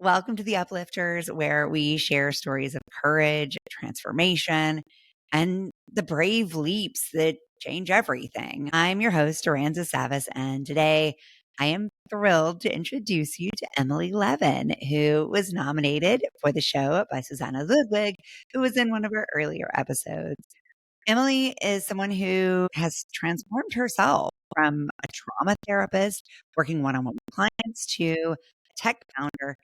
Welcome to the Uplifters, where we share stories of courage, transformation, and the brave leaps that change everything. I'm your host, Aranza Savas, and today I am thrilled to introduce you to Emily Levin, who was nominated for the show by Susanna Ludwig, who was in one of our earlier episodes. Emily is someone who has transformed herself from a trauma therapist working one on one with clients to a tech founder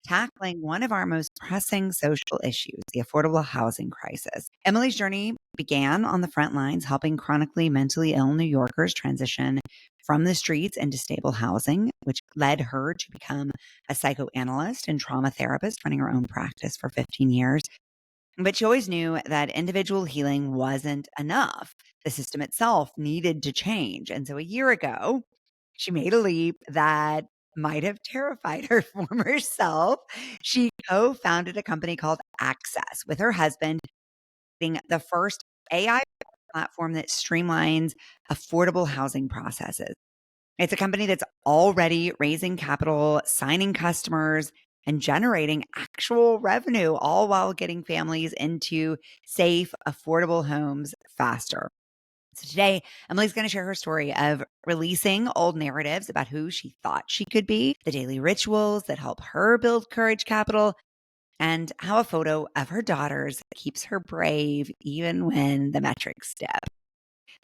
tackling one of our most pressing social issues, the affordable housing crisis. Emily's journey began on the front lines, helping chronically mentally ill New Yorkers transition from the streets into stable housing, which led her to become a psychoanalyst and trauma therapist, running her own practice for 15 years. But she always knew that individual healing wasn't enough. The system itself needed to change. And so a year ago, she made a leap that might have terrified her former self. She co founded a company called Axccess with her husband, being the first AI platform that streamlines affordable housing processes. It's a company that's already raising capital, signing customers, and generating actual revenue, all while getting families into safe, affordable homes faster. So today, Emily's going to share her story of releasing old narratives about who she thought she could be, the daily rituals that help her build courage capital, and how a photo of her daughters keeps her brave even when the metrics dip.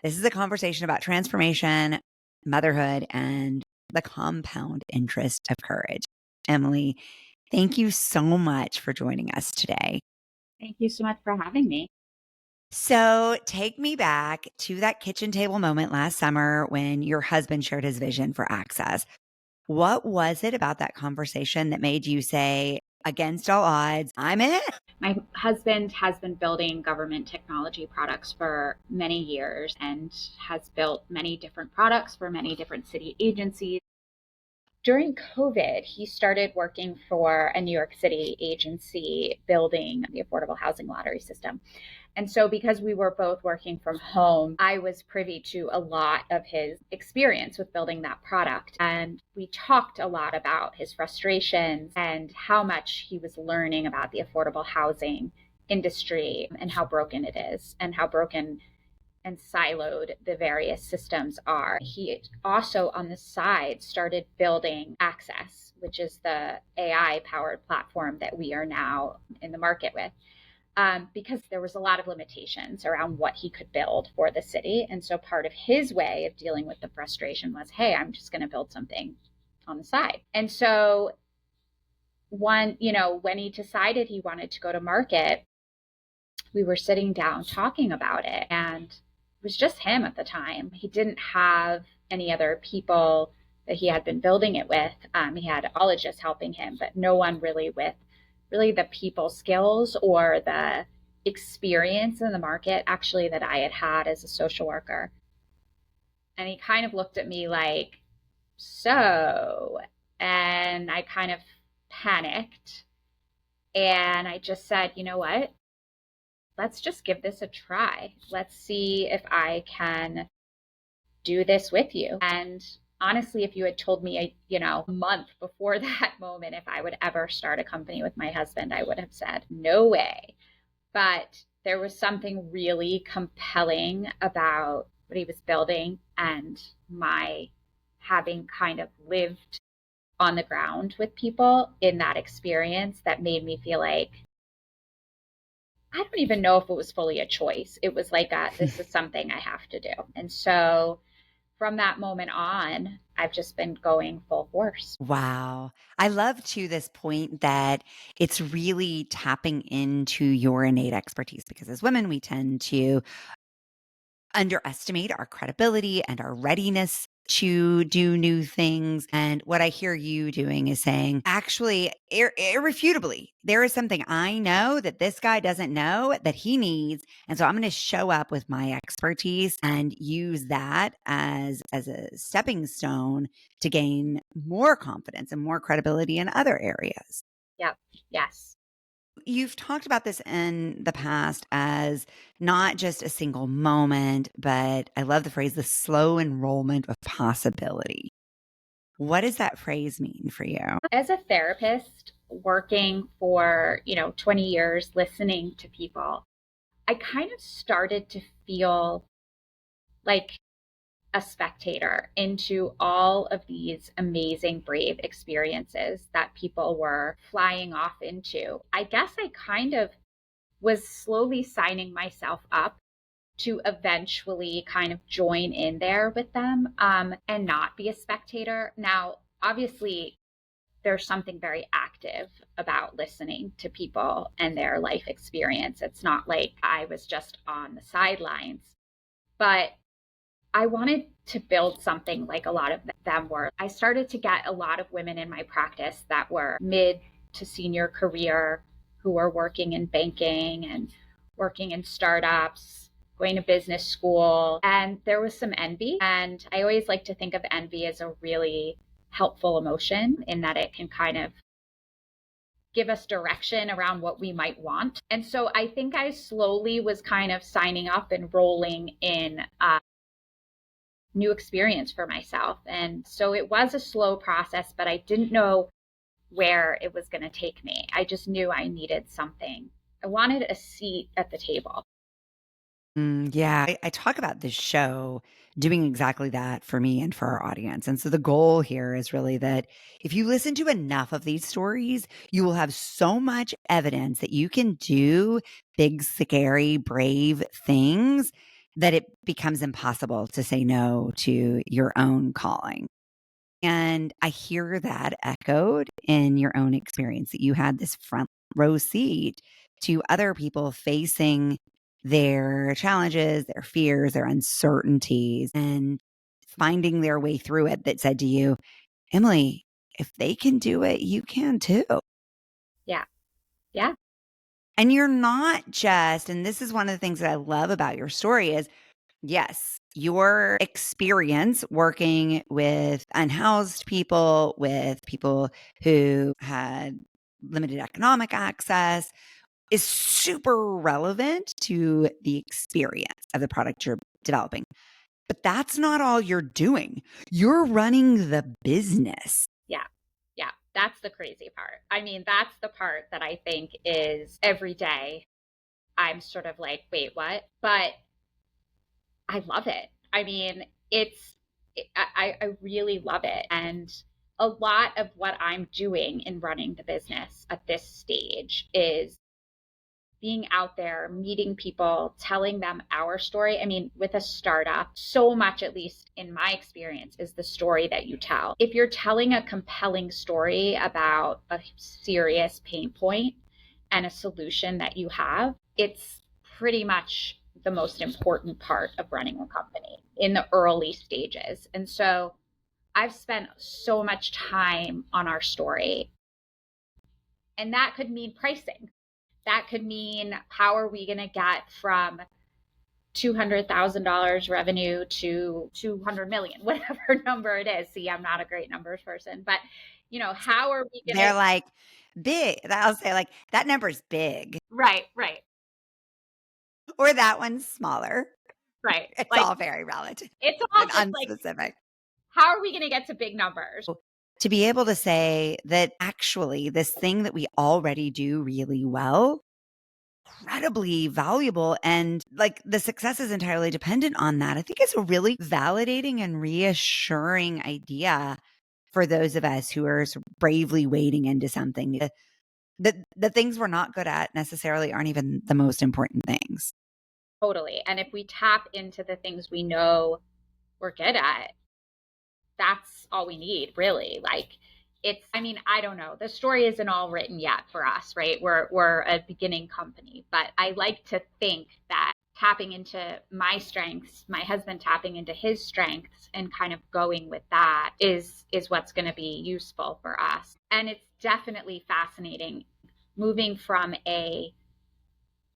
This is a conversation about transformation, motherhood, and the compound interest of courage. Emily, thank you so much for joining us today. Thank you so much for having me. So, take me back to that kitchen table moment last summer when your husband shared his vision for Access. What was it about that conversation that made you say, against all odds, I'm in? My husband has been building government technology products for many years and has built many different products for many different city agencies. During COVID, he started working for a New York City agency building the affordable housing lottery system. And so, because we were both working from home, I was privy to a lot of his experience with building that product. And we talked a lot about his frustrations and how much he was learning about the affordable housing industry and how broken it is and how broken and siloed the various systems are. He also, on the side, started building Axccess, which is the AI powered platform that we are now in the market with. Because there was a lot of limitations around what he could build for the city. And so part of his way of dealing with the frustration was, hey, I'm just going to build something on the side. And so when he decided he wanted to go to market, we were sitting down talking about it, and it was just him at the time. He didn't have any other people that he had been building it with. He had ologists helping him, but no one really with the people skills or the experience in the market actually that I had had as a social worker. And he kind of looked at me like, so, and I kind of panicked. And I just said, you know what? Let's just give this a try. Let's see if I can do this with you. And honestly, if you had told me, a month before that moment, if I would ever start a company with my husband, I would have said, no way. But there was something really compelling about what he was building and my having kind of lived on the ground with people in that experience that made me feel like, I don't even know if it was fully a choice. It was like, this is something I have to do. And so from that moment on, I've just been going full force. Wow. I love to this point that it's really tapping into your innate expertise, because as women, we tend to underestimate our credibility and our readiness to do new things. And what I hear you doing is saying, actually, irrefutably, there is something I know that this guy doesn't know that he needs. And so I'm going to show up with my expertise and use that as a stepping stone to gain more confidence and more credibility in other areas. Yep. Yes. You've talked about this in the past as not just a single moment, but I love the phrase, the slow enrollment of possibility. What does that phrase mean for you? As a therapist, working for, 20 years, listening to people, I kind of started to feel like a spectator into all of these amazing, brave experiences that people were flying off into. I guess I kind of was slowly signing myself up to eventually kind of join in there with them, and not be a spectator. Now, obviously, there's something very active about listening to people and their life experience. It's not like I was just on the sidelines, but I wanted to build something like a lot of them were. I started to get a lot of women in my practice that were mid to senior career, who were working in banking and working in startups, going to business school. And there was some envy. And I always like to think of envy as a really helpful emotion in that it can kind of give us direction around what we might want. And so I think I slowly was kind of signing up and rolling in new experience for myself. And so it was a slow process, but I didn't know where it was going to take me. I just knew I needed something. I wanted a seat at the table. Yeah, I talk about this show doing exactly that for me and for our audience. And so the goal here is really that if you listen to enough of these stories, you will have so much evidence that you can do big, scary, brave things that it becomes impossible to say no to your own calling. And I hear that echoed in your own experience that you had this front row seat to other people facing their challenges, their fears, their uncertainties, and finding their way through it that said to you, Emily, if they can do it, you can too. Yeah. Yeah. And you're not just, and this is one of the things that I love about your story is yes, your experience working with unhoused people, with people who had limited economic access is super relevant to the experience of the product you're developing. But that's not all you're doing. You're running the business. Yeah. Yeah. That's the crazy part. I mean, that's the part that I think is every day I'm sort of like, wait, what? But I love it. I mean, I really love it. And a lot of what I'm doing in running the business at this stage is being out there, meeting people, telling them our story. I mean, with a startup, so much, at least in my experience, is the story that you tell. If you're telling a compelling story about a serious pain point and a solution that you have, it's pretty much the most important part of running a company in the early stages. And so I've spent so much time on our story. And that could mean pricing. That could mean how are we going to get from $200,000 revenue to 200 million, whatever number it is. See, I'm not a great numbers person, but how are we going They're to? like big. I'll say like that number's big Right, right, or that one's smaller. right. It's Like all very relative it's all and just like, unspecific. how are we going to get to big numbers? To be able to say that actually this thing that we already do really well, incredibly valuable and like the success is entirely dependent on that. I think it's a really validating and reassuring idea for those of us who are sort of bravely wading into something that the things we're not good at necessarily aren't even the most important things. Totally. And if we tap into the things we know we're good at, that's all we need, really. Like I mean, I don't know. The story isn't all written yet for us, right? We're a beginning company, but I like to think that tapping into my strengths, my husband tapping into his strengths and kind of going with that is what's going to be useful for us. And it's definitely fascinating moving from a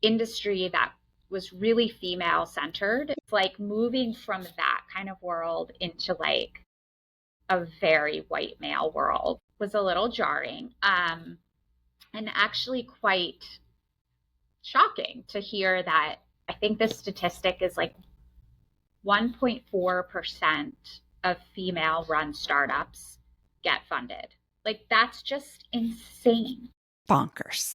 industry that was really female centered. It's like moving from that kind of world into like a very white male world was a little jarring, and actually quite shocking to hear that. I think the statistic is like 1.4% of female run startups get funded. Like, that's just insane. bonkers.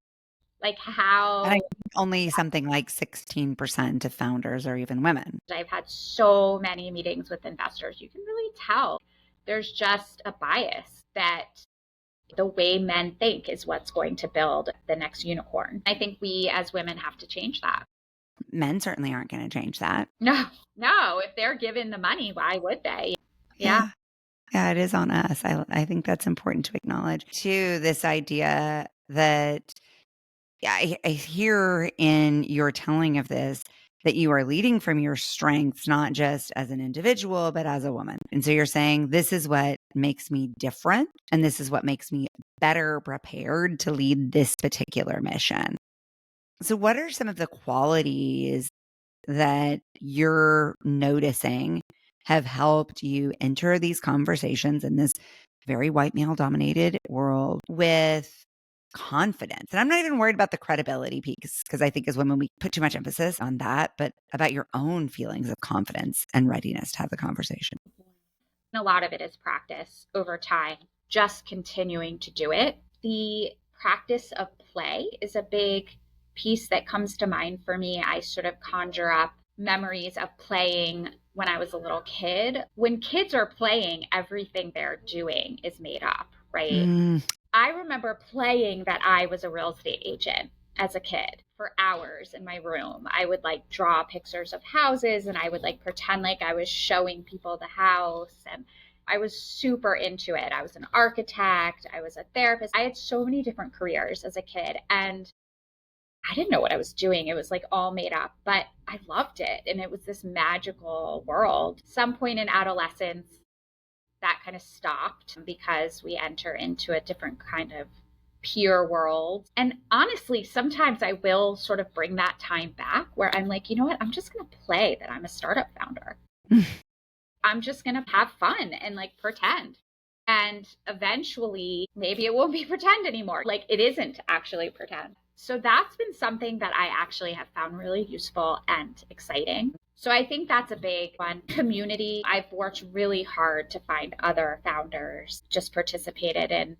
Like And I how think only something like 16% of founders are even women. I've had so many meetings with investors, you can really tell there's just a bias that the way men think is what's going to build the next unicorn. I think we as women have to change that. Men certainly aren't going to change that. No, no, if they're given the money, why would they? Yeah. Yeah. Yeah, it is on us. I think that's important to acknowledge too, this idea that I hear in your telling of this that you are leading from your strengths, not just as an individual, but as a woman. And so you're saying, this is what makes me different. And this is what makes me better prepared to lead this particular mission. So, what are some of the qualities that you're noticing have helped you enter these conversations in this very white male dominated world with confidence? And I'm not even worried about the credibility piece, because I think as women, we put too much emphasis on that, but about your own feelings of confidence and readiness to have the conversation. And a lot of it is practice over time, just continuing to do it. The practice of play is a big piece that comes to mind for me. I sort of conjure up memories of playing when I was a little kid. When kids are playing, everything they're doing is made up, right? Mm, I remember playing that I was a real estate agent as a kid for hours in my room. I would like draw pictures of houses and I would like pretend like I was showing people the house. And I was super into it. I was an architect, I was a therapist. I had so many different careers as a kid. And I didn't know what I was doing. It was like all made up, but I loved it. And it was this magical world. Some point in adolescence, that kind of stopped because we enter into a different kind of peer world. And honestly, sometimes I will sort of bring that time back where I'm like, you know what? I'm just going to play that I'm a startup founder. I'm just going to have fun and like pretend. And eventually, maybe it won't be pretend anymore. Like it isn't actually pretend. So that's been something that I actually have found really useful and exciting. So I think that's a big one. Community. I've worked really hard to find other founders, just participated in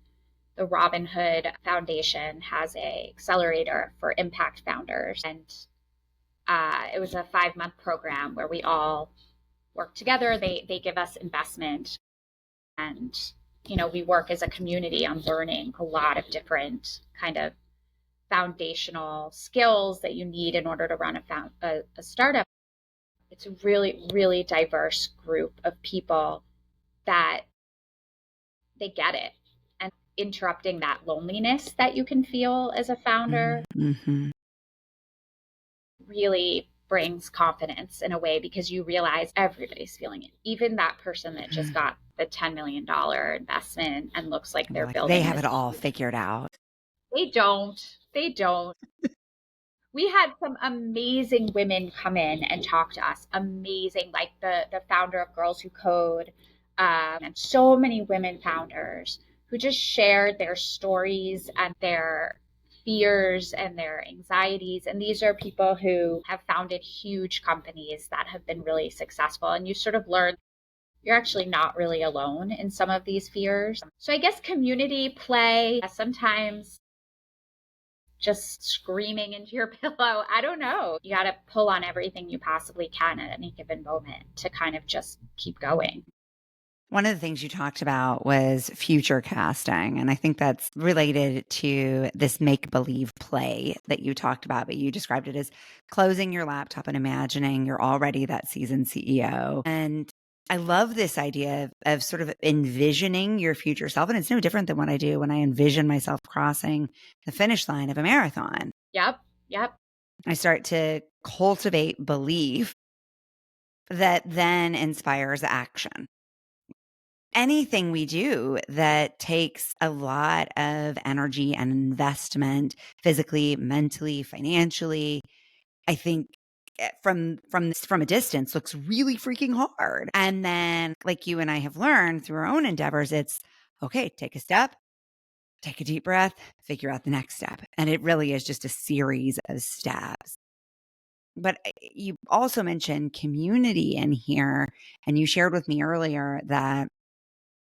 the Robin Hood Foundation has a accelerator for impact founders. And it was a 5-month program where we all work together. They give us investment and we work as a community on learning a lot of different kind of foundational skills that you need in order to run a startup. It's a really, really diverse group of people that they get it. And interrupting that loneliness that you can feel as a founder mm-hmm. really brings confidence in a way because you realize everybody's feeling it. Even that person that just got the $10 million investment and looks like they're building they have it all figured out. They don't. They don't. We had some amazing women come in and talk to us. Amazing, like the founder of Girls Who Code, and so many women founders who just shared their stories and their fears and their anxieties. And these are people who have founded huge companies that have been really successful. And you sort of learn you're actually not really alone in some of these fears. So I guess community play, sometimes just screaming into your pillow. I don't know. You got to pull on everything you possibly can at any given moment to kind of just keep going. One of the things you talked about was future casting. And I think that's related to this make believe play that you talked about, but you described it as closing your laptop and imagining you're already that seasoned CEO. And I love this idea of sort of envisioning your future self. And it's no different than what I do when I envision myself crossing the finish line of a marathon. Yep. Yep. I start to cultivate belief that then inspires action. Anything we do that takes a lot of energy and investment physically, mentally, financially, I think from a distance looks really freaking hard. And then like you and I have learned through our own endeavors, it's okay, take a step, take a deep breath, figure out the next step. And it really is just a series of steps. But you also mentioned community in here, and you shared with me earlier that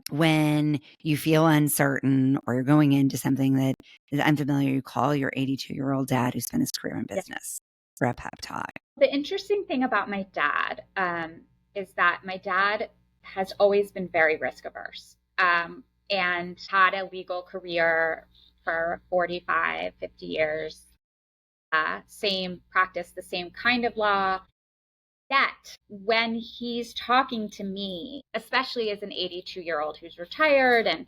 when you feel uncertain or you're going into something that is unfamiliar, you call your 82-year-old dad who spent his career in Yeah. business for a pep talk. The interesting thing about my dad is that my dad has always been very risk averse, and had a legal career for 45, 50 years, same practice, the same kind of law. Yet, when he's talking to me, especially as an 82-year-old who's retired and,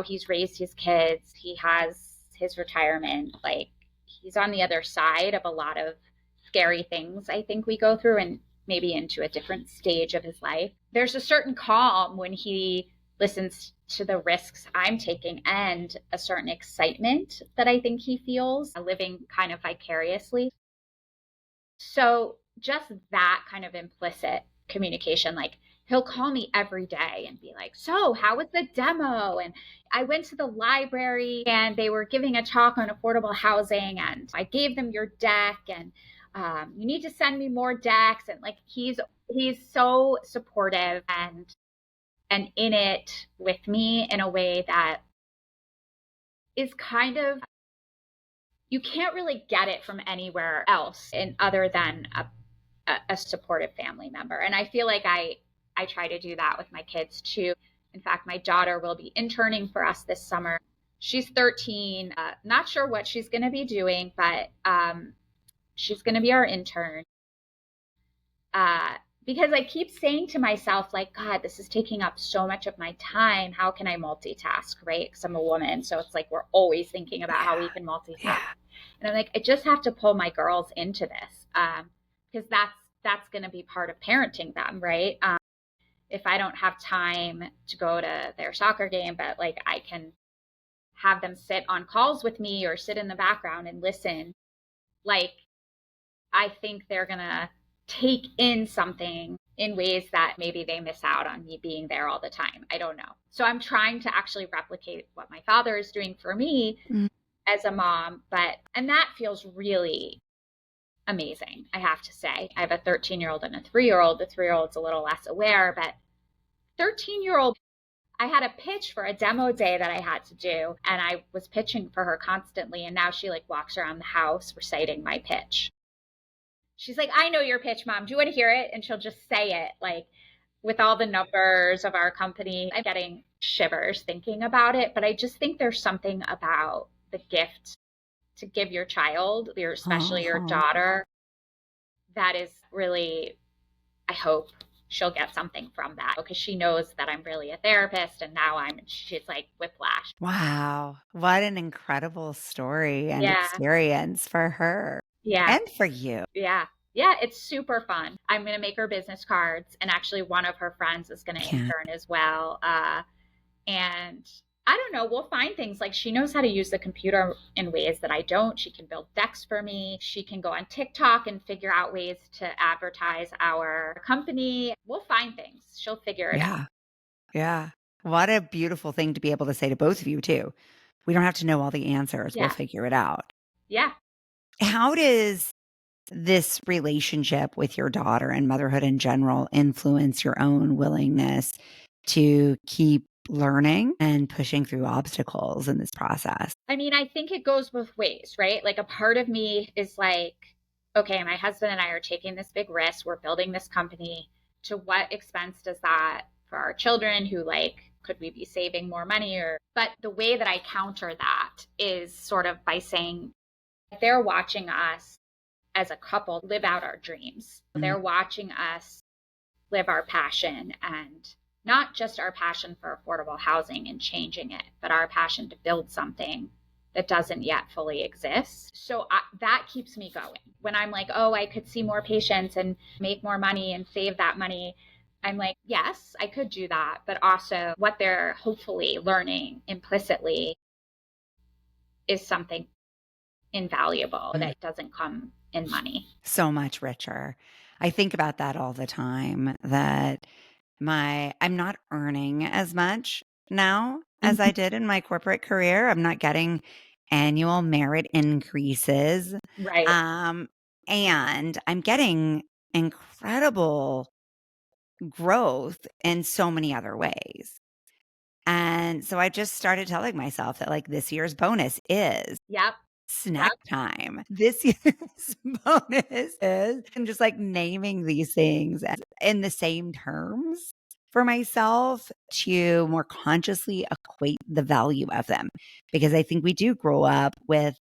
he's raised his kids, he has his retirement, like he's on the other side of a lot of scary things I think we go through and maybe into a different stage of his life. There's a certain calm when he listens to the risks I'm taking and a certain excitement that I think he feels living kind of vicariously. So just that kind of implicit communication, like he'll call me every day and be like, "So, how was the demo?" And I went to the library and they were giving a talk on affordable housing and I gave them your deck and you need to send me more decks. And like he's so supportive and in it with me in a way that is kind of, you can't really get it from anywhere else in other than a supportive family member. And I feel like I try to do that with my kids too. In fact, my daughter will be interning for us this summer. She's 13, not sure what she's going to be doing, but she's going to be our intern. Uh, because I keep saying to myself, like, God, this is taking up so much of my time. How can I multitask, right? Because I'm a woman. So it's like we're always thinking about how we Yeah. can multitask. Yeah. And I'm like, I just have to pull my girls into this because that's going to be part of parenting them, right? If I don't have time to go to their soccer game, but like I can have them sit on calls with me or sit in the background and listen, like I think they're going to take in something in ways that maybe they miss out on me being there all the time. I don't know. So I'm trying to actually replicate what my father is doing for me Mm. as a mom, and that feels really amazing, I have to say. I have a 13-year-old and a 3-year-old. The 3-year-old's a little less aware, but 13-year-old, I had a pitch for a demo day that I had to do, and I was pitching for her constantly. And now she like walks around the house reciting my pitch. She's like, "I know your pitch, Mom. Do you want to hear it?" And she'll just say it like with all the numbers of our company. I'm getting shivers thinking about it, but I just think there's something about the gift to give your child, especially your Uh-huh. daughter, that is really, I hope she'll get something from that because she knows that I'm really a therapist and now she's like whiplash. Wow. What an incredible story and Yeah. experience for her Yeah. and for you. Yeah. Yeah. It's super fun. I'm going to make her business cards. And actually, one of her friends is going to Can't. intern as well. And I don't know, we'll find things like she knows how to use the computer in ways that I don't. She can build decks for me. She can go on TikTok and figure out ways to advertise our company. We'll find things. She'll figure it out. Yeah. Yeah. What a beautiful thing to be able to say to both of you, too. We don't have to know all the answers. We'll Yeah. figure it out. Yeah. How does this relationship with your daughter and motherhood in general influence your own willingness to keep learning and pushing through obstacles in this process? I mean, I think it goes both ways, right? Like a part of me is like, okay, my husband and I are taking this big risk. We're building this company. To what expense does that for our children who like, could we be saving more money but the way that I counter that is sort of by saying they're watching us as a couple live out our dreams. Mm. They're watching us live our passion, and not just our passion for affordable housing and changing it, but our passion to build something that doesn't yet fully exist. So that keeps me going. When I'm like, oh, I could see more patients and make more money and save that money, I'm like, yes, I could do that. But also, what they're hopefully learning implicitly is something invaluable Mm. that doesn't come in money. So much richer. I think about that all the time that I'm not earning as much now as I Mhm. did in my corporate career. I'm not getting annual merit increases. Right. Um, and I'm getting incredible growth in so many other ways. And so I just started telling myself that like this year's bonus is Yep. snack Yep. time. This year's bonus is and just like naming these things in the same terms for myself to more consciously equate the value of them. Because I think we do grow up with,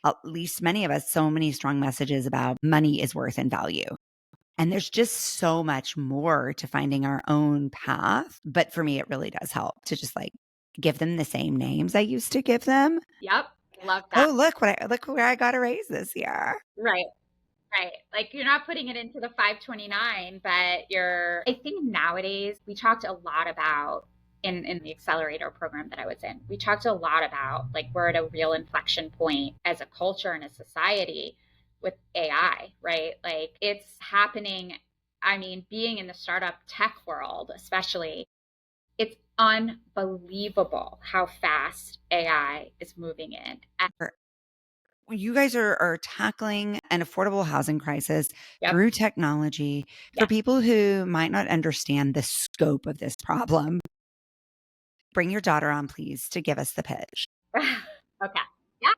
at least many of us, so many strong messages about money is worth and value. And there's just so much more to finding our own path. But for me, it really does help to just like give them the same names I used to give them. Yep. Love that. Oh, look where I got a raise this year. Right. Right. Like you're not putting it into the 529, but I think nowadays we talked a lot about in the accelerator program that I was in, we talked a lot about like we're at a real inflection point as a culture and a society with AI, right? Like it's happening. I mean, being in the startup tech world, especially, it's unbelievable how fast AI is moving in. You guys are tackling an affordable housing crisis Yep. through technology. For Yeah. people who might not understand the scope of this problem, bring your daughter on, please, to give us the pitch. Okay. Yeah.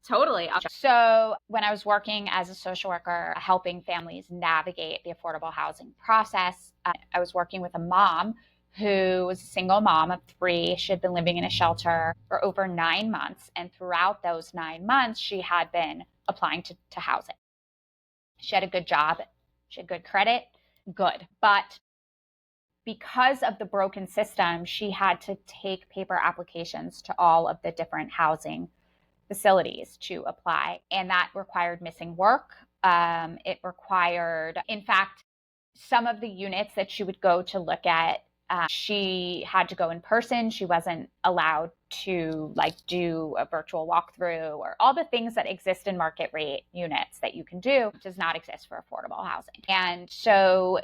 Totally. So, when I was working as a social worker, helping families navigate the affordable housing process, I was working with a mom who was a single mom of three. She had been living in a shelter for over 9 months. And throughout those 9 months, she had been applying to housing. She had a good job, she had good credit, good. But because of the broken system, she had to take paper applications to all of the different housing facilities to apply. And that required missing work. It required, in fact, some of the units that she would go to look at, she had to go in person. She wasn't allowed to like do a virtual walkthrough or all the things that exist in market rate units that you can do does not exist for affordable housing. And so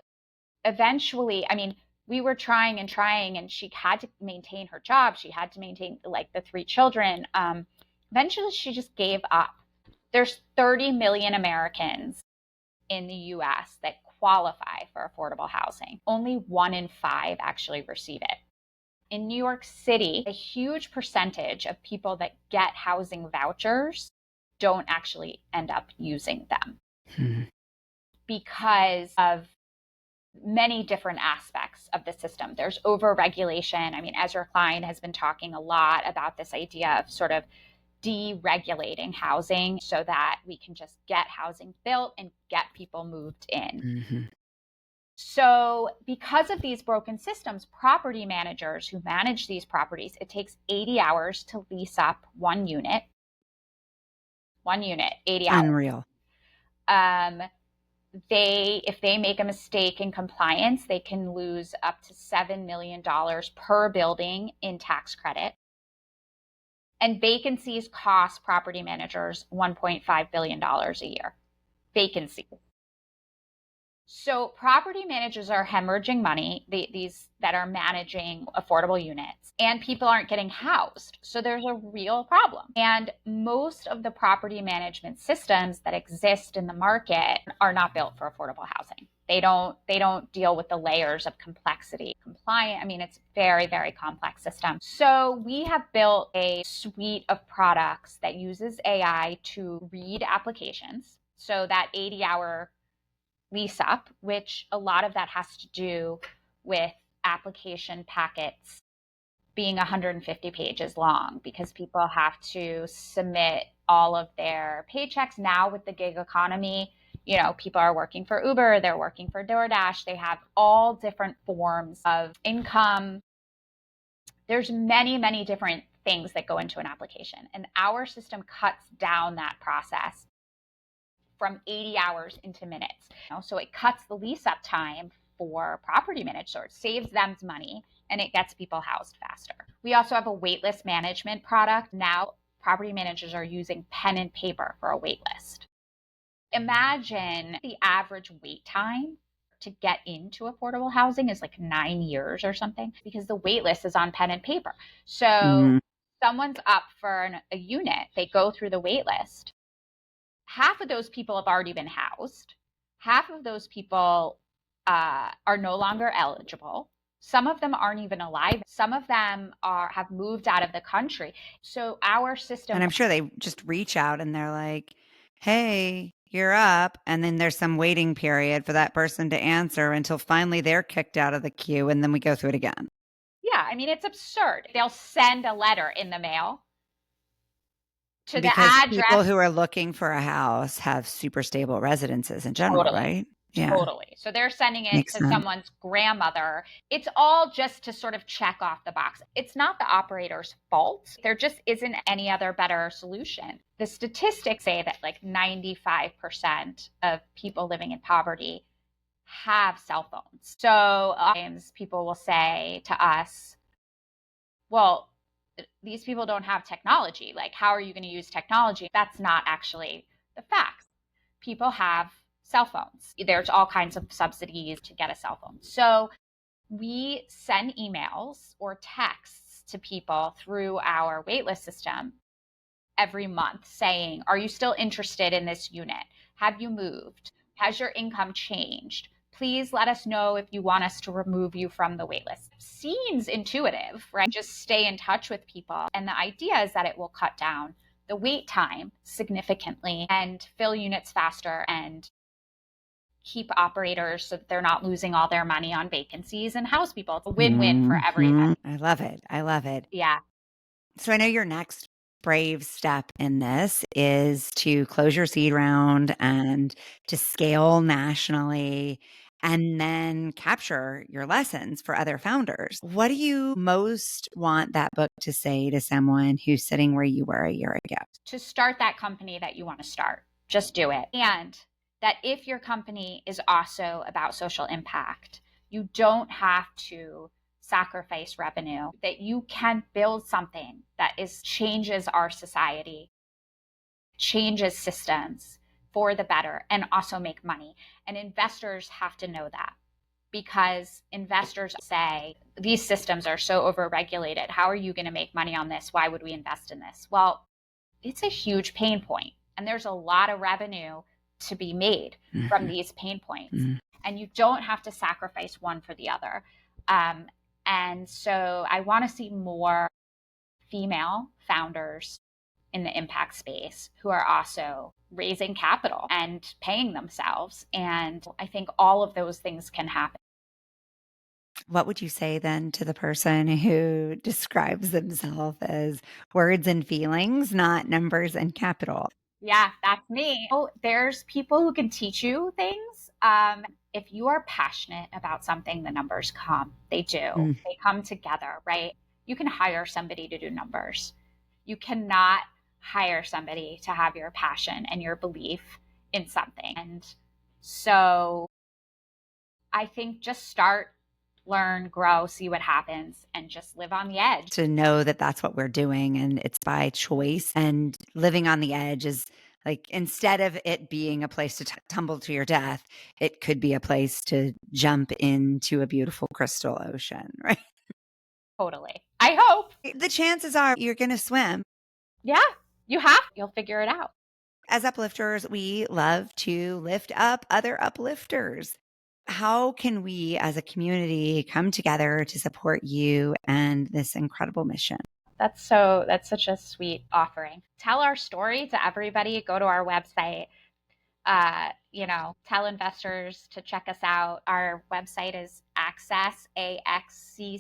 eventually, I mean, we were trying and trying, and she had to maintain her job. She had to maintain like the three children. Eventually, she just gave up. There's 30 million Americans in the US that qualify for affordable housing. Only 1 in 5 actually receive it. In New York City, a huge percentage of people that get housing vouchers don't actually end up using them because of many different aspects of the system. There's overregulation. I mean, Ezra Klein has been talking a lot about this idea of sort of deregulating housing so that we can just get housing built and get people moved in. Mm-hmm. So, because of these broken systems, property managers who manage these properties, it takes 80 hours to lease up one unit. 80 hours. Unreal. If they make a mistake in compliance, they can lose up to $7 million per building in tax credit. And vacancies cost property managers $1.5 billion a year. Vacancies. So property managers are hemorrhaging money, these that are managing affordable units, and people aren't getting housed. So there's a real problem. And most of the property management systems that exist in the market are not built for affordable housing. They don't deal with the layers of complexity, compliant. I mean, it's very, very complex system. So we have built a suite of products that uses AI to read applications. So that 80-hour lease up, which a lot of that has to do with application packets being 150 pages long because people have to submit all of their paychecks. Now with the gig economy, you know, people are working for Uber, they're working for DoorDash, they have all different forms of income. There's many, many different things that go into an application, and our system cuts down that process from 80 hours into minutes. So it cuts the lease up time for property managers, so it saves them money and it gets people housed faster. We also have a waitlist management product. Now property managers are using pen and paper for a waitlist. Imagine the average wait time to get into affordable housing is like 9 years or something because the waitlist is on pen and paper. So someone's up for a unit, they go through the waitlist. Half of those people have already been housed. Half of those people are no longer eligible. Some of them aren't even alive. Some of them have moved out of the country. So our system, And I'm sure they just reach out and they're like, hey, you're up. And then there's some waiting period for that person to answer until finally they're kicked out of the queue. And then we go through it again. yeah, I mean, it's absurd. They'll send a letter in the mail to the Because people address. who are looking for a house have super stable residences in general, Totally. right? Yeah. Totally. So they're sending it Makes to sense. someone's grandmother. It's all just to sort of check off the box. It's not the operator's fault. There just isn't any other better solution. The statistics say that like 95% of people living in poverty have cell phones. So sometimes people will say to us, well, these people don't have technology. Like, how are you going to use technology? That's not actually the facts. People have cell phones. There's all kinds of subsidies to get a cell phone. So we send emails or texts to people through our waitlist system every month saying, are you still interested in this unit? Have you moved? Has your income changed? Please let us know if you want us to remove you from the waitlist. Seems intuitive, right? Just stay in touch with people. And the idea is that it will cut down the wait time significantly and fill units faster and keep operators so that they're not losing all their money on vacancies and house people. It's a win-win for everybody. I love it. I love it. Yeah, So I know your next brave step in this is to close your seed round and to scale nationally and then capture your lessons for other founders. What do you most want that book to say to someone who's sitting where you were a year ago? to start that company that you want to start, just do it. And that if your company is also about social impact, you don't have to sacrifice revenue, that you can build something that changes our society, changes systems for the better, and also make money. And investors have to know that, because investors say these systems are so overregulated. How are you going to make money on this? Why would we invest in this? Well, it's a huge pain point, and there's a lot of revenue to be made from these pain points. And you don't have to sacrifice one for the other. And so I want to see more female founders in the impact space who are also raising capital and paying themselves. And I think all of those things can happen. What would you say then to the person who describes themselves as words and feelings, not numbers and capital? Yeah, that's me. Oh, there's people who can teach you things. If you are passionate about something, the numbers come. They do. Mm. They come together, right? You can hire somebody to do numbers. You cannot hire somebody to have your passion and your belief in something. And so I think just start, learn, grow, see what happens, and just live on the edge. To know that that's what we're doing and it's by choice, and living on the edge is like, instead of it being a place to tumble to your death, it could be a place to jump into a beautiful crystal ocean, right? Totally. I hope. The chances are you're going to swim. Yeah, you have. You'll figure it out. As uplifters, we love to lift up other uplifters. How can we as a community come together to support you and this incredible mission? That's such a sweet offering. Tell our story to everybody. Go to our website. Tell investors to check us out. Our website is Axccess,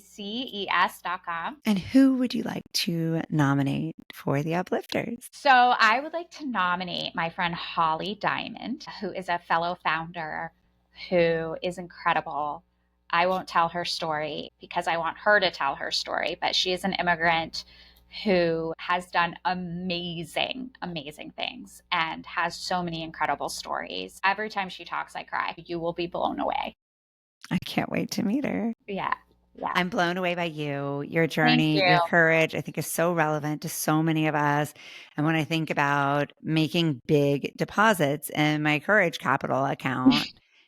AXCCES.com. And who would you like to nominate for the uplifters? So I would like to nominate my friend Holly Diamond, who is a fellow founder who is incredible. I won't tell her story because I want her to tell her story, but she is an immigrant who has done amazing, amazing things and has so many incredible stories. Every time she talks, I cry. You will be blown away. I can't wait to meet her. Yeah. Yeah. I'm blown away by you. Your journey, you. your courage, I think is so relevant to so many of us. And when I think about making big deposits in my Courage Capital account,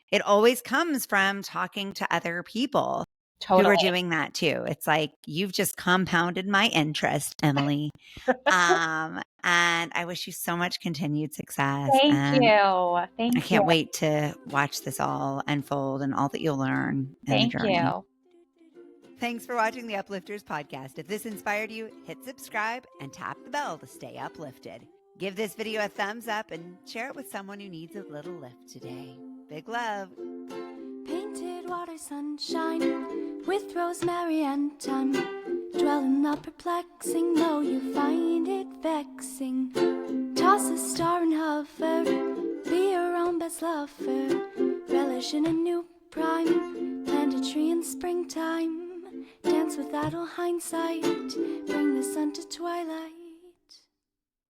it always comes from talking to other people who are doing that too. It's like, you've just compounded my interest, Emily. And I wish you so much continued success. Thank you. I can't wait to watch this all unfold and all that you'll learn in the journey. Thank you. Thanks for watching the Uplifters podcast. If this inspired you, hit subscribe and tap the bell to stay uplifted. Give this video a thumbs up and share it with someone who needs a little lift today. Big love. Painted water sunshine with rosemary and thyme. Dwell in the perplexing, though you find it vexing. Toss a star and hover, be your own best lover. Relish in a new prime, plant a tree in springtime. Dance with idle hindsight, bring the sun to twilight.